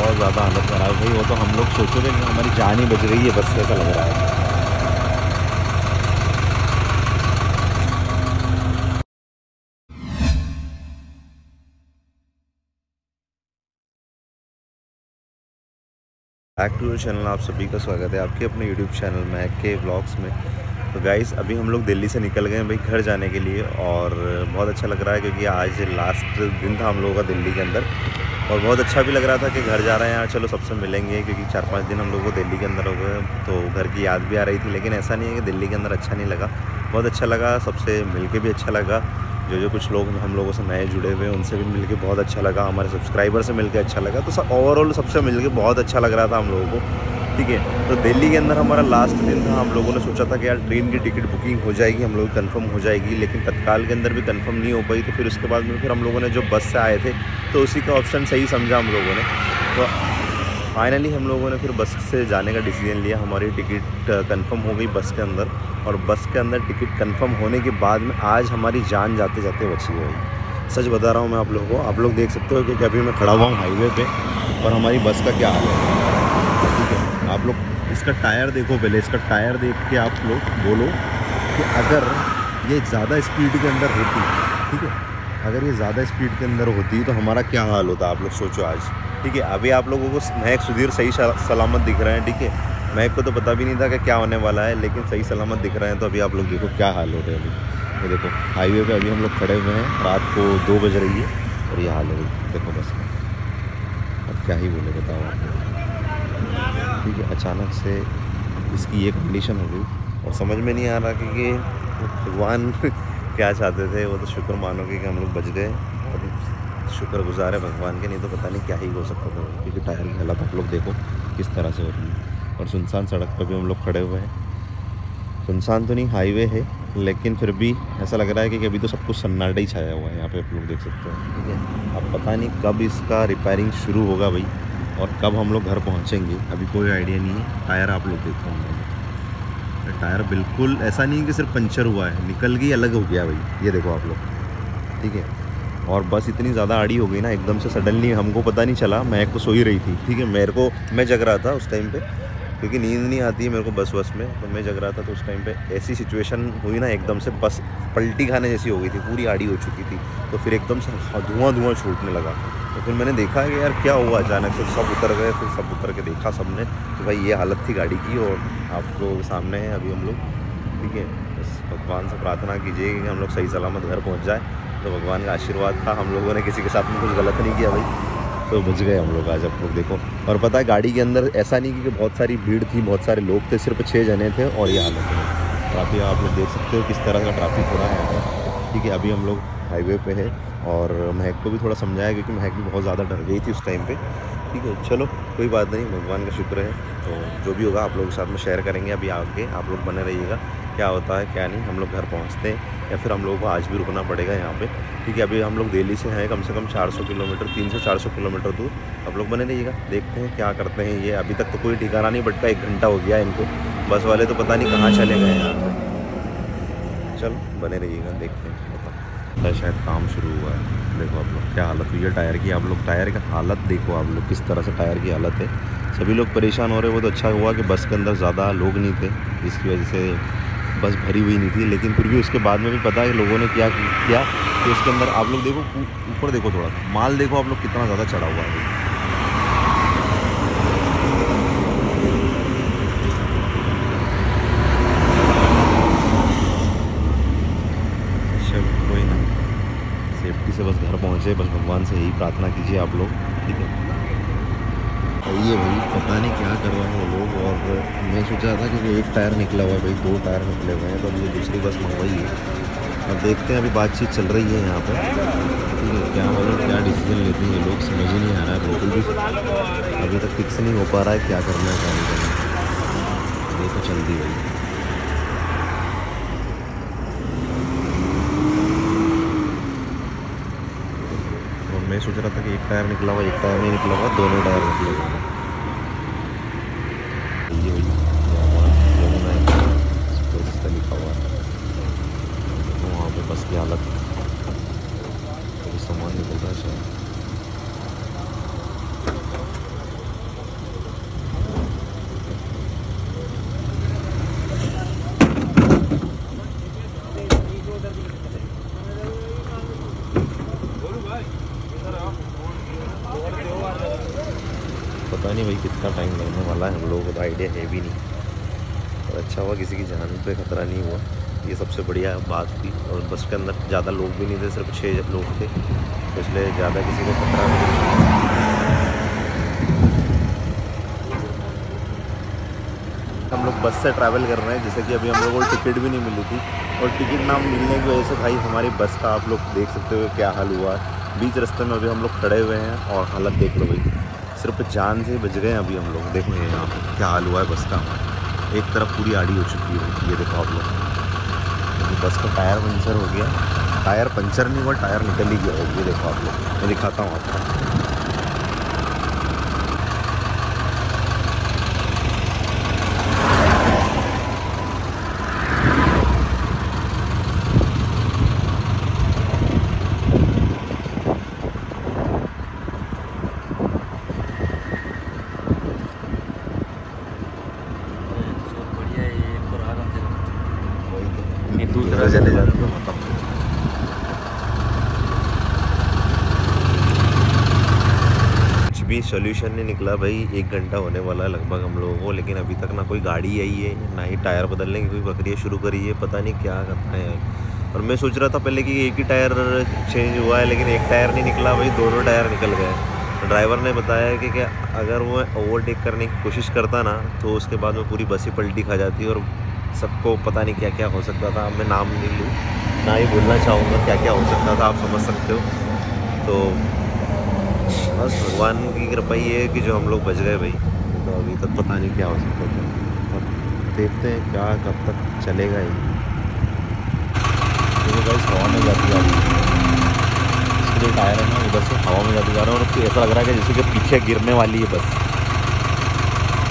बहुत ज़्यादा हालत ख़राब है भाई। वो तो हम लोग सोचो कि हमारी जान ही बच गई है बस से, ऐसा लग रहा है। बैक टू चैनल, आप सभी का स्वागत है आपके अपने यूट्यूब चैनल महक के व्लॉग्स में। तो गाइस अभी हम लोग दिल्ली से निकल गए हैं भाई घर जाने के लिए, और बहुत अच्छा लग रहा है क्योंकि आज लास्ट दिन था हम लोगों का दिल्ली के अंदर। और बहुत अच्छा भी लग रहा था कि घर जा रहे हैं यार, चलो सबसे मिलेंगे, क्योंकि 4-5 दिन हम लोग को दिल्ली के अंदर हो गए, तो घर की याद भी आ रही थी। लेकिन ऐसा नहीं है कि दिल्ली के अंदर अच्छा नहीं लगा, बहुत अच्छा लगा, सबसे मिल के भी अच्छा लगा। जो कुछ लोग हम लोगों से नए जुड़े हुए हैं उनसे भी मिलके बहुत अच्छा लगा, हमारे सब्सक्राइबर से मिलके अच्छा लगा। तो सब ओवरऑल सबसे मिलके बहुत अच्छा लग रहा था हम लोगों को। ठीक है, तो दिल्ली के अंदर हमारा लास्ट दिन था। हम लोगों ने सोचा था कि यार ट्रेन की टिकट बुकिंग हो जाएगी, हम लोग कंफर्म हो जाएगी, लेकिन तत्काल के अंदर भी कंफर्म नहीं हो पाई। तो फिर उसके बाद में फिर हम लोगों ने जो बस से आए थे तो उसी का ऑप्शन सही समझा हम लोगों ने। तो फाइनली हम लोगों ने फिर बस से जाने का डिसीजन लिया। हमारी टिकट कंफर्म हो गई बस के अंदर, और बस के अंदर टिकट कंफर्म होने के बाद में आज हमारी जान जाते जाते बची है भाई। सच बता रहा हूँ मैं आप लोगों को, आप लोग देख सकते हो कि अभी मैं खड़ा हुआ हूँ हाईवे पे, और हमारी बस का क्या हाल है। ठीक है, आप लोग इसका टायर देखो पहले, इसका टायर देख के आप लोग बोलो कि अगर ये ज़्यादा स्पीड के अंदर होती, ठीक है, अगर ये ज़्यादा स्पीड के अंदर होती तो हमारा क्या हाल होता, आप लोग सोचो आज। ठीक है, अभी आप लोगों को महक सुधीर सही सलामत दिख रहे हैं। ठीक है, महक को तो पता भी नहीं था कि क्या होने वाला है, लेकिन सही सलामत दिख रहे हैं। तो अभी आप लोग देखो क्या हाल हो रहे हैं। अभी ये देखो हाईवे पे अभी हम लोग खड़े हुए हैं, रात को 2 बज रही है और ये हाल है। देखो बस अब क्या ही बोले, बताओ आप। ठीक है, अचानक से इसकी ये कंडीशन हो गई और समझ में नहीं आ रहा कि भगवान क्या चाहते थे। वो तो शुक्र मानोगे कि हम लोग बच गए, और शुक्रगुजार है भगवान के, नहीं तो पता नहीं क्या ही हो सकता था। क्योंकि टायर की हालत आप लोग देखो किस तरह से हो रही है, और सुनसान सड़क पर भी हम लोग खड़े हुए हैं। सुनसान तो नहीं, हाईवे है, लेकिन फिर भी ऐसा लग रहा है कि अभी तो सब कुछ सन्नाटा ही छाया हुआ है यहाँ पे, आप लोग देख सकते हैं। ठीक है, अब पता नहीं कब इसका रिपेयरिंग शुरू होगा भाई, और कब हम लोग घर पहुँचेंगे, अभी कोई आइडिया नहीं है। टायर आप लोग देखो, हम लोग टायर बिल्कुल ऐसा नहीं है कि सिर्फ पंचर हुआ है, निकल गई, अलग हो गया भाई, ये देखो आप लोग। ठीक है, और बस इतनी ज़्यादा आड़ी हो गई ना एकदम से, सडनली हमको पता नहीं चला। मैं तो सो ही रही थी, ठीक है, मैं जग रहा था उस टाइम पे, क्योंकि नींद नहीं आती है मेरे को बस में, तो मैं जग रहा था। तो उस टाइम पे ऐसी सिचुएशन हुई ना, एकदम से बस पलटी खाने जैसी हो गई थी, पूरी आड़ी हो चुकी थी। तो फिर एकदम से धुआं छूटने लगा। तो फिर मैंने देखा कि यार क्या हुआ, अचानक से सब उतर गए। फिर सब उतर के देखा सबने कि भाई ये हालत थी गाड़ी की, और आपको सामने है अभी हम लोग। ठीक है, बस भगवान से प्रार्थना कीजिए कि हम लोग सही सलामत घर पहुँच जाए। तो भगवान का आशीर्वाद था, हम लोगों ने किसी के साथ में कुछ गलत नहीं किया भाई, तो बच गए हम लोग आज, आप लोग देखो। और पता है गाड़ी के अंदर ऐसा नहीं कि बहुत सारी भीड़ थी, बहुत सारे लोग थे, सिर्फ 6 जने थे, और ये हालत है। ट्रैफिक आप लोग देख सकते हो किस तरह का ट्रैफिक हो रहा है यहाँ पर। ठीक है, अभी हम लोग हाईवे पे है, और महक को भी थोड़ा समझाया क्योंकि महक भी बहुत ज़्यादा डर गई थी उस टाइम पे। ठीक है, चलो कोई बात नहीं, भगवान का शुक्र है। तो जो भी होगा आप लोगों के साथ में शेयर करेंगे अभी आगे, आप लोग बने रहिएगा क्या होता है क्या नहीं। हम लोग घर पहुँचते हैं या फिर हम लोगों को आज भी रुकना पड़ेगा यहाँ पे। ठीक है, अभी हम लोग दिल्ली से हैं कम से कम 400 किलोमीटर, 300-400 किलोमीटर दूर। आप लोग बने रहिएगा, देखते हैं क्या करते हैं ये। अभी तक तो कोई ठिकाना नहीं बटका, 1 घंटा हो गया इनको, बस वाले तो पता नहीं कहाँ चले गए यहाँ पे। चलो बने रहिएगा, देखते हैं पता है, शायद काम शुरू हुआ है। देखो आप लोग क्या हालत हुई है टायर की, आप लोग टायर की हालत देखो, आप लोग किस तरह से टायर की हालत है। सभी लोग परेशान हो रहे हैं। वो तो अच्छा हुआ कि बस के अंदर ज़्यादा लोग नहीं थे, जिसकी वजह से बस भरी हुई नहीं थी। लेकिन फिर भी उसके बाद में भी पता है लोगों ने क्या किया कि उसके अंदर आप लोग देखो, ऊपर देखो, थोड़ा माल देखो आप लोग कितना ज़्यादा चढ़ा हुआ है। कोई ना, सेफ्टी से बस घर पहुँचे, बस भगवान से यही प्रार्थना कीजिए आप लोग। ठीक है, ये भाई पता नहीं क्या कर रहे हैं वो लोग। और मैं सोचा था कि एक टायर निकला हुआ है भाई, 2 टायर निकले हुए हैं, तो अभी ये दूसरी बस मंगवाई है। अब देखते हैं, अभी बातचीत चल रही है यहाँ पर। ठीक है, क्या मतलब क्या डिसीजन लेते हैं ये लोग, समझ ही नहीं आ रहा है बिल्कुल भी। अभी तक फिक्स नहीं हो पा रहा है क्या करना है क्या नहीं करना। ये तो चल दी भाई। और मैं सोच रहा था कि एक टायर निकला हुआ, एक टायर नहीं निकला हुआ, दोनों टायर निकले हुए हैं। ये लिखा हुआ है तो वहाँ पे बस की हालत, सामान निकल रहा है शायद। पता नहीं भाई कितना टाइम लगने वाला है, हम लोगों को तो आइडिया है भी नहीं। और अच्छा हुआ किसी की जान पे खतरा नहीं हुआ, ये सबसे बढ़िया बात थी। और बस के अंदर ज़्यादा लोग भी नहीं थे, सिर्फ 6 लोग थे, तो इसलिए ज़्यादा किसी को खतरा नहीं। हम लोग बस से ट्रैवल कर रहे हैं, जैसे कि अभी हम लोगों को टिकट भी नहीं मिली थी, और टिकट ना मिलने की वजह से भाई हमारी बस का आप लोग देख सकते हो क्या हाल हुआ। बीच रास्ते में अभी हम लोग खड़े हुए हैं और हालत देख लो भाई, सिर्फ जान से बच गए हैं अभी हम लोग। देखो यहाँ पे क्या हाल हुआ है बस का, हमारा एक तरफ पूरी आड़ी हो चुकी है, ये देखो आप लोग। बस का टायर पंचर हो गया, टायर पंचर नहीं हुआ, टायर निकल ही गया, ये देखो आप लोग, मैं दिखाता हूँ आपको। दूसरा चले जाते तो मतलब कुछ भी सोल्यूशन नहीं निकला भाई। 1 घंटा होने वाला है लगभग हम लोगों को, लेकिन अभी तक ना कोई गाड़ी आई है, ना ही टायर बदलने की कोई प्रक्रिया शुरू करी है, पता नहीं क्या करना है। और मैं सोच रहा था पहले कि एक ही टायर चेंज हुआ है, लेकिन एक टायर नहीं निकला भाई, दोनों टायर निकल गए। तो ड्राइवर ने बताया कि क्या अगर वो ओवरटेक करने की कोशिश करता ना, तो उसके बाद में पूरी बस ही पलटी खा जाती और सबको पता नहीं क्या क्या हो सकता था। अब मैं नाम नहीं लूँ, ना ही बोलना चाहूँगा क्या क्या हो सकता था, आप समझ सकते हो। तो बस भगवान की कृपा ये है कि जो हम लोग बच गए भाई, तो अभी तक पता नहीं क्या हो सकता था। अब देखते हैं क्या कब तक चलेगा ये। तो बस हवा में जाती जा रही है, इसके जो टायर है ना उधर से हवा में जाती जा रहा है, और ऐसा लग रहा है कि जैसे कि पीछे गिरने वाली है बस।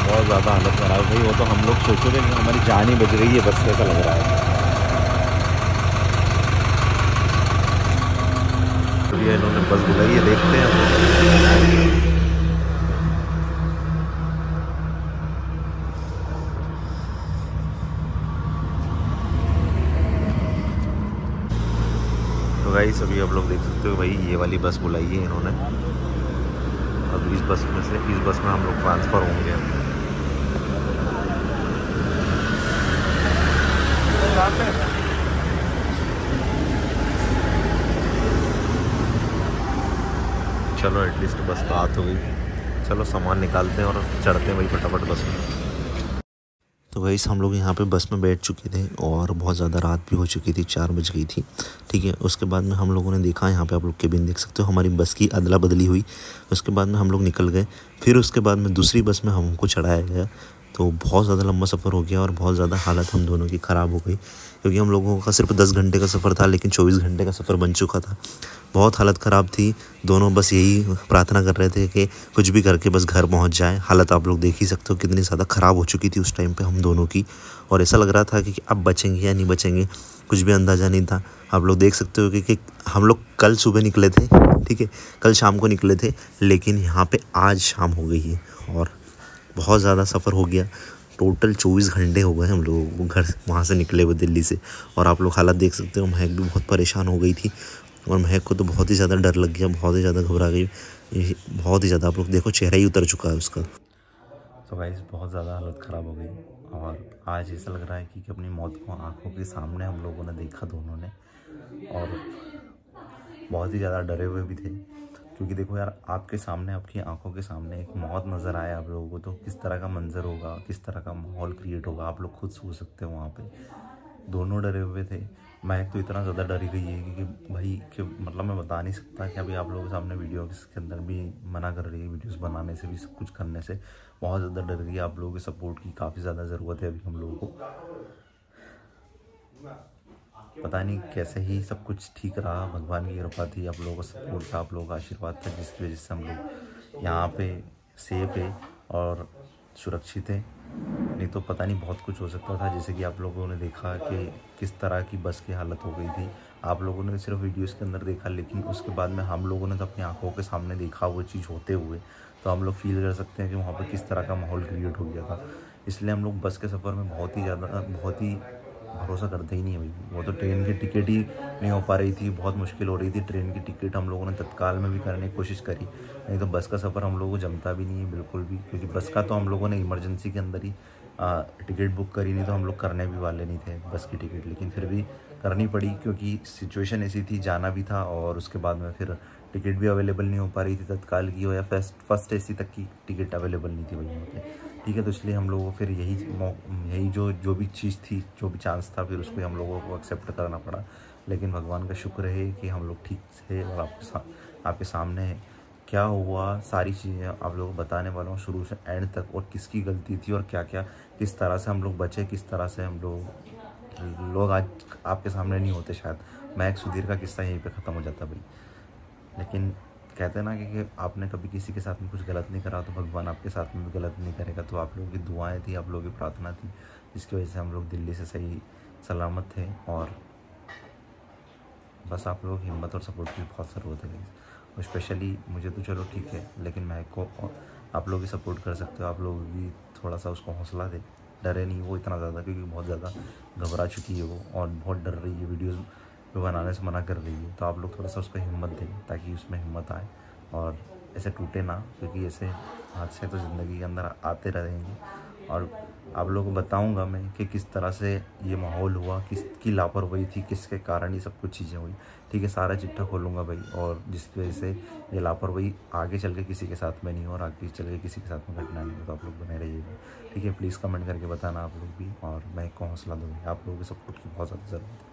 बहुत ज़्यादा हालत ख़राब है भाई, वो तो हम लोग सोचो कि हमारी जान ही बच गई है बस, कैसा लग रहा है। तो ये इन्होंने बस बुलाई है, देखते हैं हम। तो गाइस अभी आप लोग देख सकते हो भाई, ये वाली बस बुलाई है इन्होंने। अब इस बस में हम लोग ट्रांसफ़र होंगे। चलो एटलीस्ट बस तो आत हो गई, चलो सामान निकालते हैं और चढ़ते हैं भाई फटाफट बस में। तो गाइस हम लोग यहाँ पे बस में बैठ चुके थे और बहुत ज़्यादा रात भी हो चुकी थी, 4 बज गई थी, ठीक है। उसके बाद में हम लोगों ने देखा, यहाँ पे आप लोग केबिन देख सकते हो, हमारी बस की अदला बदली हुई। उसके बाद में हम लोग निकल गए, फिर उसके बाद में दूसरी बस में हमको चढ़ाया गया। तो बहुत ज़्यादा लंबा सफ़र हो गया और बहुत ज़्यादा हालत हम दोनों की ख़राब हो गई, क्योंकि हम लोगों का सिर्फ 10 घंटे का सफ़र था, लेकिन 24 घंटे का सफ़र बन चुका था। बहुत हालत ख़राब थी, दोनों बस यही प्रार्थना कर रहे थे कि कुछ भी करके बस घर पहुंच जाए। हालत आप लोग देख ही सकते हो कितनी ज़्यादा ख़राब हो चुकी थी उस टाइम पे हम दोनों की, और ऐसा लग रहा था कि अब बचेंगे या नहीं बचेंगे, कुछ भी अंदाज़ा नहीं था। आप लोग देख सकते हो कि हम लोग कल सुबह निकले थे, ठीक है, कल शाम को निकले थे, लेकिन यहाँ पर आज शाम हो गई है और बहुत ज़्यादा सफ़र हो गया। टोटल 24 घंटे हो गए हम लोगों को घर वहाँ से निकले हुए दिल्ली से। और आप लोग हालत देख सकते हो, महक भी बहुत परेशान हो गई थी, और महक को तो बहुत ही ज़्यादा डर लग गया, बहुत ही ज़्यादा घबरा गई, बहुत ही ज़्यादा। आप लोग देखो चेहरा ही उतर चुका है उसका। तो गाइस बहुत ज़्यादा हालत ख़राब हो गई, और आज ऐसा लग रहा है कि अपनी मौत को आँखों के सामने हम लोगों ने देखा दोनों ने, और बहुत ही ज़्यादा डरे हुए भी थे। क्योंकि देखो यार, आपके सामने, आपकी आंखों के सामने एक मौत नज़र आए आप लोगों को, तो किस तरह का मंजर होगा, किस तरह का माहौल क्रिएट होगा, आप लोग खुद सोच सकते हो। वहाँ पे दोनों डरे हुए थे। महक तो इतना ज़्यादा डरी गई है कि भाई कि मतलब मैं बता नहीं सकता कि अभी आप लोगों के सामने वीडियो के अंदर भी मना कर रही है, वीडियोस बनाने से भी, सब कुछ करने से बहुत ज़्यादा डर गई है। आप लोगों के सपोर्ट की काफ़ी ज़्यादा ज़रूरत है अभी हम लोगों को। पता नहीं कैसे ही सब कुछ ठीक रहा, भगवान की कृपा थी, आप लोगों का सपोर्ट था, आप लोगों का आशीर्वाद था, जिसकी वजह से हम लोग यहाँ पे सेफ है और सुरक्षित है। नहीं तो पता नहीं बहुत कुछ हो सकता था, जैसे कि आप लोगों ने देखा कि किस तरह की बस की हालत हो गई थी। आप लोगों ने सिर्फ वीडियोस के अंदर देखा, लेकिन उसके बाद में हम लोगों ने तो अपनी आंखों के सामने देखा वो चीज़ होते हुए, तो हम लोग फील कर सकते हैं कि वहाँ पर किस तरह का माहौल क्रिएट हो गया था। इसलिए हम लोग बस के सफ़र में बहुत ही भरोसा करते ही नहीं है भाई। वो तो ट्रेन की टिकट ही नहीं हो पा रही थी, बहुत मुश्किल हो रही थी। ट्रेन की टिकट हम लोगों ने तत्काल में भी करने की कोशिश करी, नहीं तो बस का सफ़र हम लोगों को जमता भी नहीं है बिल्कुल भी, क्योंकि बस का तो हम लोगों ने इमरजेंसी के अंदर ही टिकट बुक करी, नहीं तो हम लोग करने भी वाले नहीं थे बस की टिकट, लेकिन फिर भी करनी पड़ी क्योंकि सिचुएशन ऐसी थी, जाना भी था और उसके बाद में फिर टिकट भी अवेलेबल नहीं हो पा रही थी तत्काल की हो या फर्स्ट एसी तक की टिकट अवेलेबल नहीं थी वही वहाँ पे, ठीक है। तो इसलिए हम लोगों को फिर यही जो भी चीज़ थी, जो भी चांस था, फिर उसको हम लोगों को एक्सेप्ट करना पड़ा। लेकिन भगवान का शुक्र है कि हम लोग ठीक थे और आपके सामने है क्या हुआ, सारी चीज़ें आप लोगों को बताने वाला हूँ शुरू से एंड तक, और किसकी गलती थी और क्या क्या, किस तरह से हम लोग बचे, किस तरह से हम लोग आज आपके सामने नहीं होते शायद। मैं एक सुधीर का किस्सा यहीं पे ख़त्म हो जाता भाई। लेकिन कहते हैं ना कि आपने कभी किसी के साथ में कुछ गलत नहीं करा तो भगवान आपके साथ में भी गलत नहीं करेगा। तो आप लोगों की दुआएं थी, आप लोगों की प्रार्थना थी, जिसकी वजह से हम लोग दिल्ली से सही सलामत थे। और बस आप लोग हिम्मत और सपोर्ट की बहुत ज़रूरत है। और स्पेशली मुझे तो चलो ठीक है, लेकिन मैं को आप लोग भी सपोर्ट कर सकते हो, आप लोग भी थोड़ा सा उसको हौसला दे, डरे नहीं वो इतना ज़्यादा, क्योंकि बहुत ज़्यादा घबरा चुकी है वो और बहुत डर रही है, वीडियोज़ बनाने से मना कर रही है। तो आप लोग थोड़ा सा उसको हिम्मत दें ताकि उसमें हिम्मत आए और ऐसे टूटे ना, क्योंकि ऐसे हादसे तो ज़िंदगी के अंदर आते रहेंगे। और आप लोगों को बताऊंगा मैं कि किस तरह से ये माहौल हुआ, किसकी लापरवाही थी, किसके कारण ये सब कुछ चीज़ें हुई, ठीक है। सारा चिट्ठा खोलूँगा भाई, और जिसकी वजह से ये लापरवाही आगे चल के किसी के साथ में नहीं हो और आगे चल के किसी के साथ में घटना नहीं हो। तो आप लोग बने रहिएगा, ठीक है। प्लीज़ कमेंट करके बताना आप लोग भी, और मैं को हौसला दूँगी। आप लोगों के सपोर्ट की बहुत ज़्यादा ज़रूरत है।